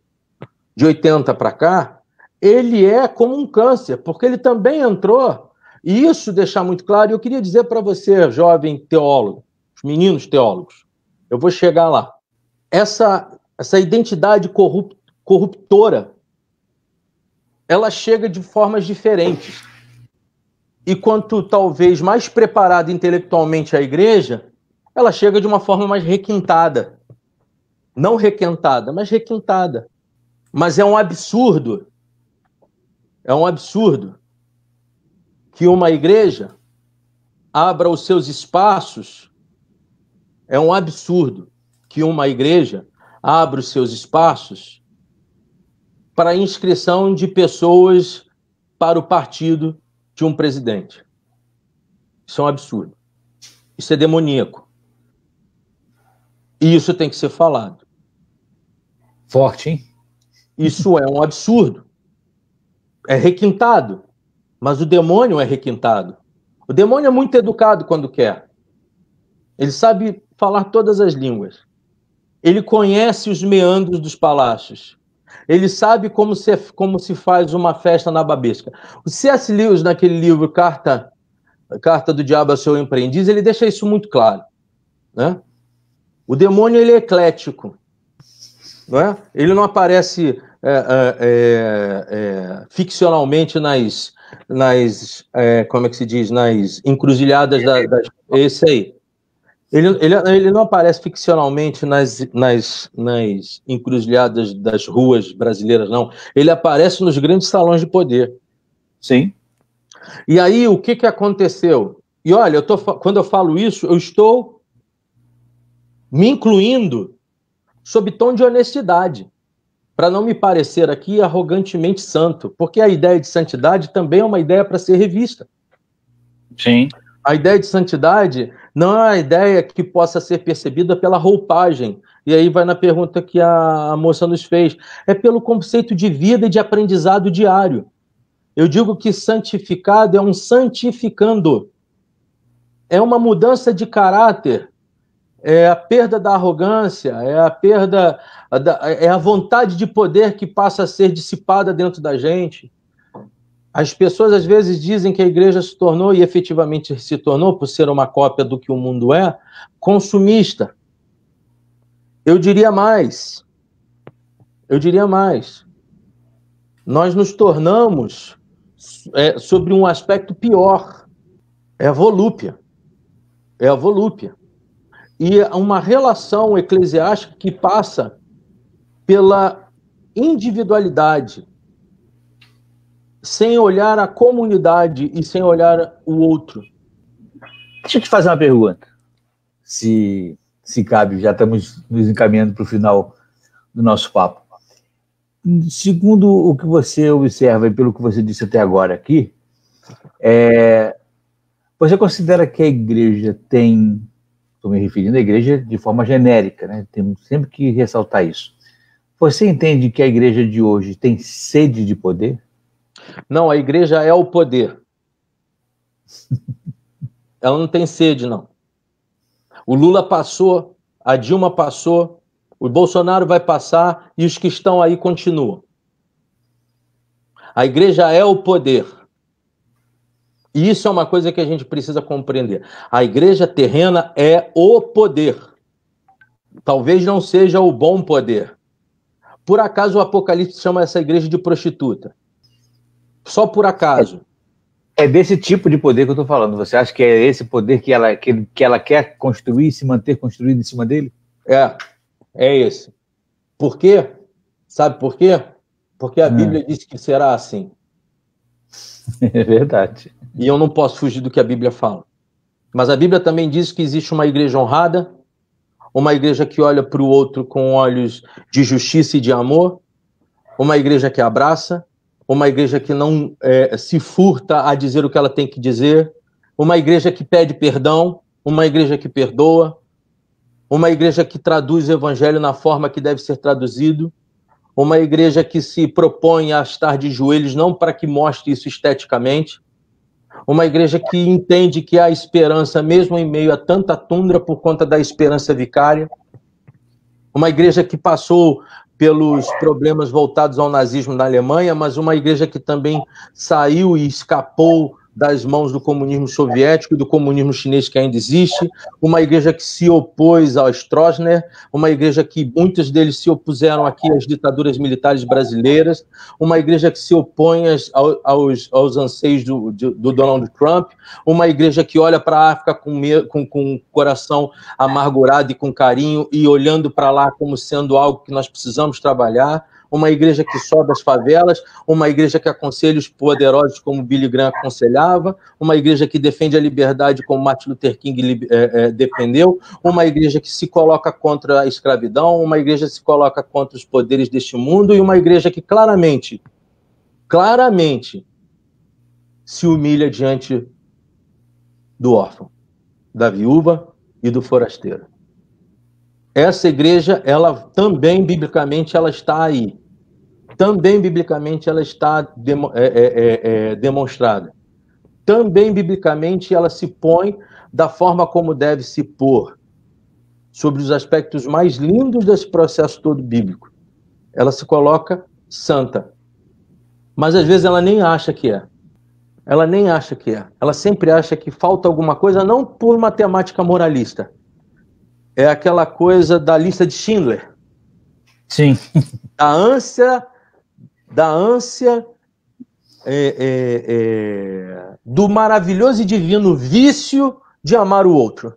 de 80 para cá, ele é como um câncer, porque ele também entrou, e isso deixar muito claro, eu queria dizer para você, jovem teólogo, os meninos teólogos, eu vou chegar lá. Essa identidade corruptora, ela chega de formas diferentes. E quanto talvez mais preparada intelectualmente a igreja, ela chega de uma forma mais requintada. Não requentada, mas requintada. Mas é um absurdo que uma igreja abra os seus espaços. É um absurdo que uma igreja abra os seus espaços para a inscrição de pessoas para o partido de um presidente. Isso é um absurdo. Isso é demoníaco. E isso tem que ser falado. Forte, hein? Isso é um absurdo. É requintado. Mas o demônio é requintado. O demônio é muito educado quando quer. Ele sabe falar todas as línguas. Ele conhece os meandros dos palácios. Ele sabe como se faz uma festa na babesca. O C.S. Lewis, naquele livro Carta do Diabo ao Seu Aprendiz, ele deixa isso muito claro. Né? O demônio, ele é eclético. Não é? Ele não aparece ficcionalmente como é que se diz? Nas encruzilhadas esse aí. Ele não aparece ficcionalmente nas encruzilhadas das ruas brasileiras, não. Ele aparece nos grandes salões de poder. Sim. E aí, o que aconteceu? E olha, quando eu falo isso, eu estou me incluindo sob tom de honestidade, para não me parecer aqui arrogantemente santo, porque a ideia de santidade também é uma ideia para ser revista. Sim. A ideia de santidade não é uma ideia que possa ser percebida pela roupagem. E aí vai na pergunta que a moça nos fez. É pelo conceito de vida e de aprendizado diário. Eu digo que santificado é um santificando. É uma mudança de caráter é a perda da arrogância, é a perda, é a vontade de poder que passa a ser dissipada dentro da gente. As pessoas às vezes dizem que a igreja se tornou, e efetivamente se tornou, por ser uma cópia do que o mundo é, consumista. Eu diria mais. Nós nos tornamos sobre um aspecto pior. É a volúpia. E uma relação eclesiástica que passa pela individualidade, sem olhar a comunidade e sem olhar o outro. Deixa eu te fazer uma pergunta, se cabe, já estamos nos encaminhando para o final do nosso papo. Segundo o que você observa e pelo que você disse até agora aqui, você considera que a igreja tem, estou me referindo à igreja de forma genérica, né? Temos sempre que ressaltar isso. Você entende que a igreja de hoje tem sede de poder? Não, a igreja é o poder. Ela não tem sede, não. O Lula passou, a Dilma passou, o Bolsonaro vai passar e os que estão aí continuam. A igreja é o poder. E isso é uma coisa que a gente precisa compreender. A igreja terrena é o poder. Talvez não seja o bom poder. Por acaso o Apocalipse chama essa igreja de prostituta? Só por acaso. É desse tipo de poder que eu estou falando. Você acha que é esse poder que ela quer construir e se manter construído em cima dele? É esse. Por quê? Sabe por quê? Porque a Bíblia diz que será assim. É verdade. E eu não posso fugir do que a Bíblia fala. Mas a Bíblia também diz que existe uma igreja honrada, uma igreja que olha para o outro com olhos de justiça e de amor, uma igreja que abraça, uma igreja que não se furta a dizer o que ela tem que dizer, uma igreja que pede perdão, uma igreja que perdoa, uma igreja que traduz o evangelho na forma que deve ser traduzido, uma igreja que se propõe a estar de joelhos não para que mostre isso esteticamente, uma igreja que entende que há esperança mesmo em meio a tanta tundra por conta da esperança vicária, uma igreja que passou pelos problemas voltados ao nazismo na Alemanha, mas uma igreja que também saiu e escapou das mãos do comunismo soviético e do comunismo chinês que ainda existe, uma igreja que se opôs ao Stroessner, uma igreja que muitos deles se opuseram aqui às ditaduras militares brasileiras, uma igreja que se opõe aos anseios do Donald Trump, uma igreja que olha para a África com o coração amargurado e com carinho e olhando para lá como sendo algo que nós precisamos trabalhar, uma igreja que sobe as favelas, uma igreja que aconselha os poderosos como Billy Graham aconselhava, uma igreja que defende a liberdade como Martin Luther King defendeu, uma igreja que se coloca contra a escravidão, uma igreja que se coloca contra os poderes deste mundo e uma igreja que claramente se humilha diante do órfão, da viúva e do forasteiro. Essa igreja, ela também, biblicamente, ela está aí. Também, biblicamente, ela está demonstrada. Também, biblicamente, ela se põe da forma como deve se pôr, sobre os aspectos mais lindos desse processo todo bíblico. Ela se coloca santa. Mas, às vezes, ela nem acha que é. Ela nem acha que é. Ela sempre acha que falta alguma coisa, não por matemática moralista. É aquela coisa da lista de Schindler. Sim. Da ânsia do maravilhoso e divino vício de amar o outro.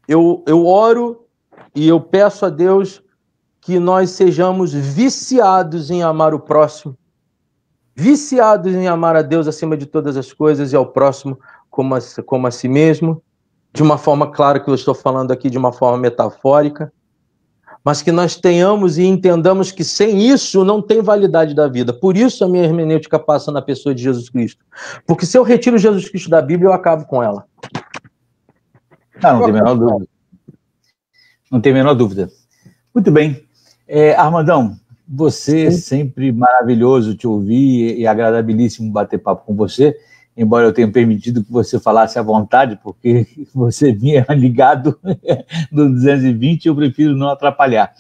Eu oro e eu peço a Deus que nós sejamos viciados em amar o próximo, viciados em amar a Deus acima de todas as coisas e ao próximo como a si mesmo, de uma forma clara que eu estou falando aqui, de uma forma metafórica, mas que nós tenhamos e entendamos que sem isso não tem validade da vida. Por isso a minha hermenêutica passa na pessoa de Jesus Cristo. Porque se eu retiro Jesus Cristo da Bíblia, eu acabo com ela. Não tem a menor dúvida. Não tem a menor dúvida. Muito bem. Armandão, você sempre maravilhoso te ouvir e agradabilíssimo bater papo com você. embora eu tenha permitido que você falasse à vontade, porque você vinha ligado no 220, eu prefiro não atrapalhar.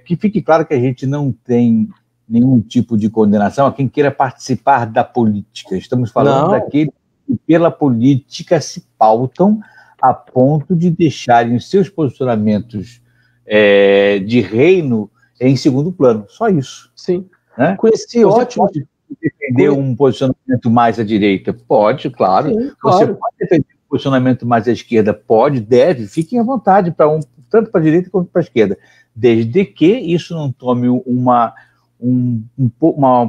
Que fique claro que a gente não tem nenhum tipo de condenação a quem queira participar da política. Estamos falando daqueles que pela política se pautam a ponto de deixarem os seus posicionamentos de reino em segundo plano. Só isso. Sim. Né? Conheci ótimo... defender um posicionamento mais à direita? Pode, claro. Sim, claro. Você pode defender um posicionamento mais à esquerda? Pode, deve. Fiquem à vontade, tanto para a direita quanto para a esquerda. Desde que isso não tome uma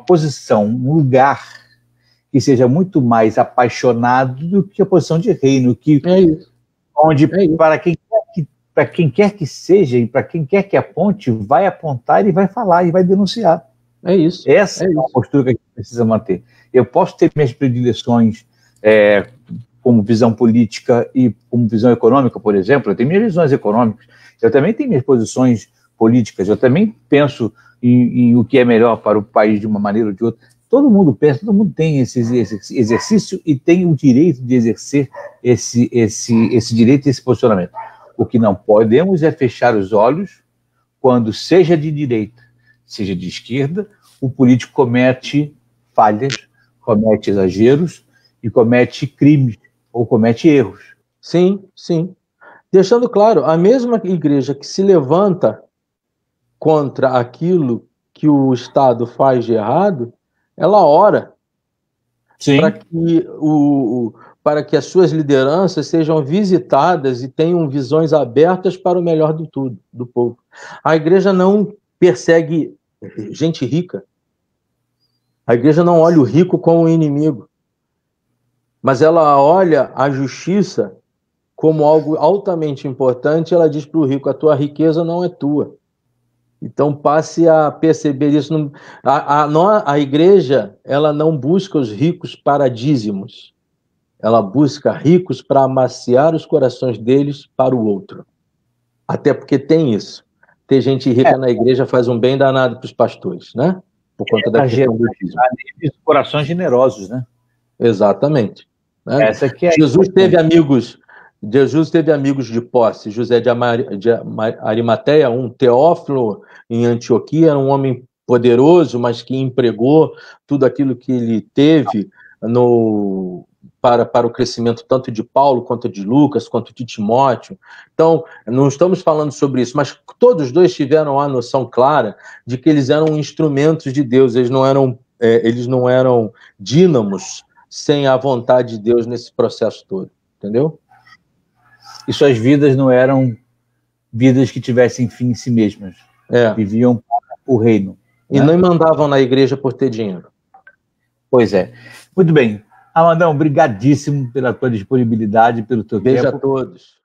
posição, um lugar que seja muito mais apaixonado do que a posição de reino. Onde, para quem quer que seja e para quem quer que aponte, vai apontar e vai falar e vai denunciar. É isso. Essa é a postura que a gente precisa manter. Eu posso ter minhas predileções como visão política e como visão econômica, por exemplo. Eu tenho minhas visões econômicas. Eu também tenho minhas posições políticas. Eu também penso em o que é melhor para o país de uma maneira ou de outra. Todo mundo pensa, todo mundo tem esse exercício e tem o direito de exercer esse direito e esse posicionamento. O que não podemos é fechar os olhos quando, seja de direita, seja de esquerda, o político comete falhas, comete exageros e comete crimes ou comete erros. Sim, sim. Deixando claro, a mesma igreja que se levanta contra aquilo que o Estado faz de errado, ela ora para que as suas lideranças sejam visitadas e tenham visões abertas para o melhor do povo. A igreja não persegue gente rica. A igreja não olha o rico como um inimigo, mas ela olha a justiça como algo altamente importante. Ela diz para o rico: a tua riqueza não é tua. Então passe a perceber isso. A igreja, ela não busca os ricos para dízimos. Ela busca ricos para amaciar os corações deles para o outro. Até porque tem isso. Ter gente rica na igreja faz um bem danado para os pastores, né? Por conta da questão do dízimo. Corações generosos, né? Exatamente. Né? Essa que é Jesus teve amigos de posse. José de Arimateia, um Teófilo em Antioquia, era um homem poderoso, mas que empregou tudo aquilo que ele teve para o crescimento tanto de Paulo, quanto de Lucas, quanto de Timóteo. Então, não estamos falando sobre isso, mas todos dois tiveram a noção clara de que eles eram instrumentos de Deus, eles não eram dínamos sem a vontade de Deus nesse processo todo, entendeu? E suas vidas não eram vidas que tivessem fim em si mesmas. Viviam para o reino. E não mandavam na igreja por ter dinheiro. Pois é. Muito bem. Amandão, obrigadíssimo pela tua disponibilidade, pelo teu tempo. Beijo a todos.